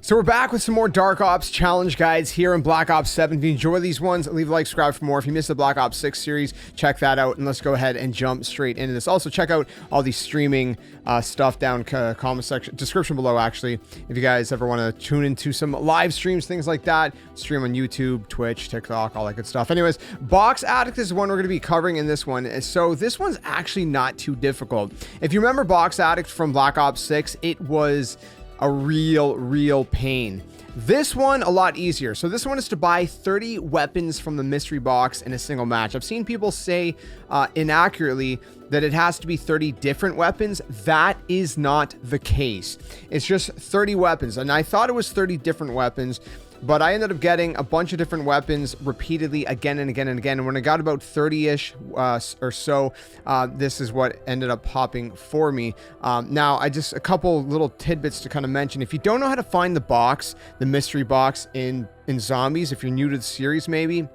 So we're back with some more Dark Ops challenge guides here in Black Ops 7. If you enjoy these ones, leave a like, subscribe for more. If you missed the Black Ops 6 series, check that out, and let's go ahead and jump straight into this. Also, check out all the streaming stuff down comment section, description below, actually. If you guys ever want to tune into some live streams, things like that, stream on YouTube, Twitch, TikTok, all that good stuff. Anyways, Box Addict is one we're going to be covering in this one. So this one's actually not too difficult. If you remember Box Addict from Black Ops 6, it was a real pain. This one, a lot easier. So this one is to buy 30 weapons from the mystery box in a single match. I've seen people say inaccurately that it has to be 30 different weapons. That is not the case. It's just 30 weapons. And I thought it was 30 different weapons, but I ended up getting a bunch of different weapons repeatedly again and again and again. And when I got about 30-ish or so, this is what ended up popping for me. Now, a couple little tidbits to kind of mention. If you don't know how to find the box, the mystery box in Zombies, if you're new to the series maybe,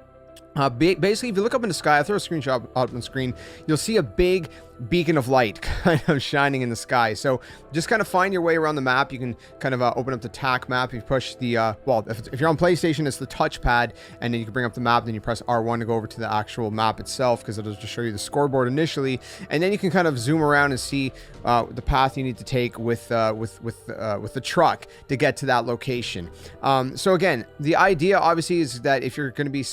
basically, if you look up in the sky, I'll throw a screenshot up on the screen, you'll see a big beacon of light kind of shining in the sky. So just kind of find your way around the map. You can kind of open up the TAC map. You push the, well, if you're on PlayStation, it's the touchpad, and then you can bring up the map, then you press R1 to go over to the actual map itself, because it'll just show you the scoreboard initially, and then you can kind of zoom around and see the path you need to take with the truck to get to that location. So again, the idea obviously is that if you're going to be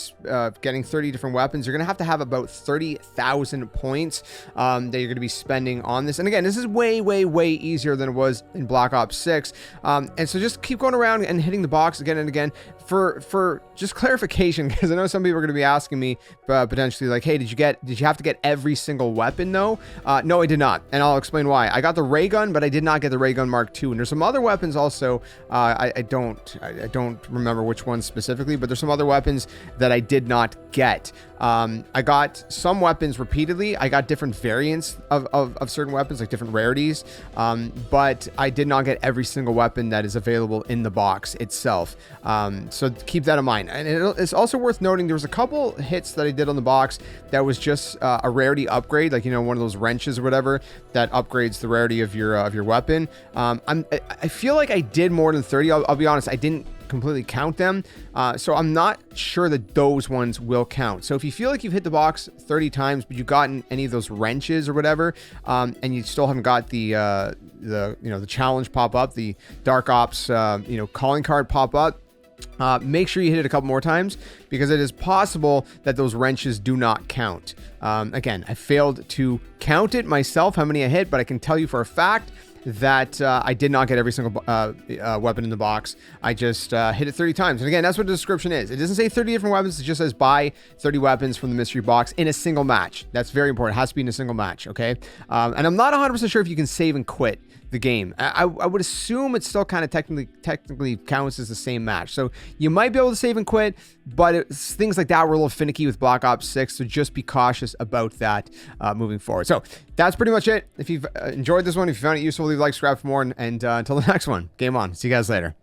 getting 30 different weapons, you're going to have about 30,000 points that you're going to be spending on this. And again, this is way easier than it was in Black Ops 6. And so just keep going around and hitting the box again and again. For just clarification, because I know some people are going to be asking me potentially like, hey, did you have to get every single weapon though? No, I did not, and I'll explain why. I got the ray gun, but I did not get the ray gun Mark II, and there's some other weapons also. I don't remember which ones specifically, but there's some other weapons that I did not get. I got some weapons repeatedly. I got different variants of certain weapons, like different rarities, but I did not get every single weapon that is available in the box itself. So keep that in mind. And it's also worth noting there was a couple hits that I did on the box that was just a rarity upgrade, like, you know, one of those wrenches or whatever that upgrades the rarity of your weapon. I feel like I did more than 30. I'll be honest, I didn't completely count them, so I'm not sure that those ones will count. So if you feel like you've hit the box 30 times but you've gotten any of those wrenches or whatever, and you still haven't got the challenge pop up, the Dark Ops calling card pop up, make sure you hit it a couple more times, because it is possible that those wrenches do not count. Again, I failed to count it myself how many I hit, but I can tell you for a fact that I did not get every single weapon in the box. I just hit it 30 times. And again, that's what the description is. It doesn't say 30 different weapons. It just says buy 30 weapons from the mystery box in a single match. That's very important. It has to be in a single match, okay? And I'm not 100% sure if you can save and quit the game. I would assume it still kind of technically counts as the same match. So you might be able to save and quit, but things like that were a little finicky with Black Ops 6, so just be cautious about that moving forward. So that's pretty much it. If you've enjoyed this one, if you found it useful, leave a like, subscribe for more, and until the next one, game on. See you guys later.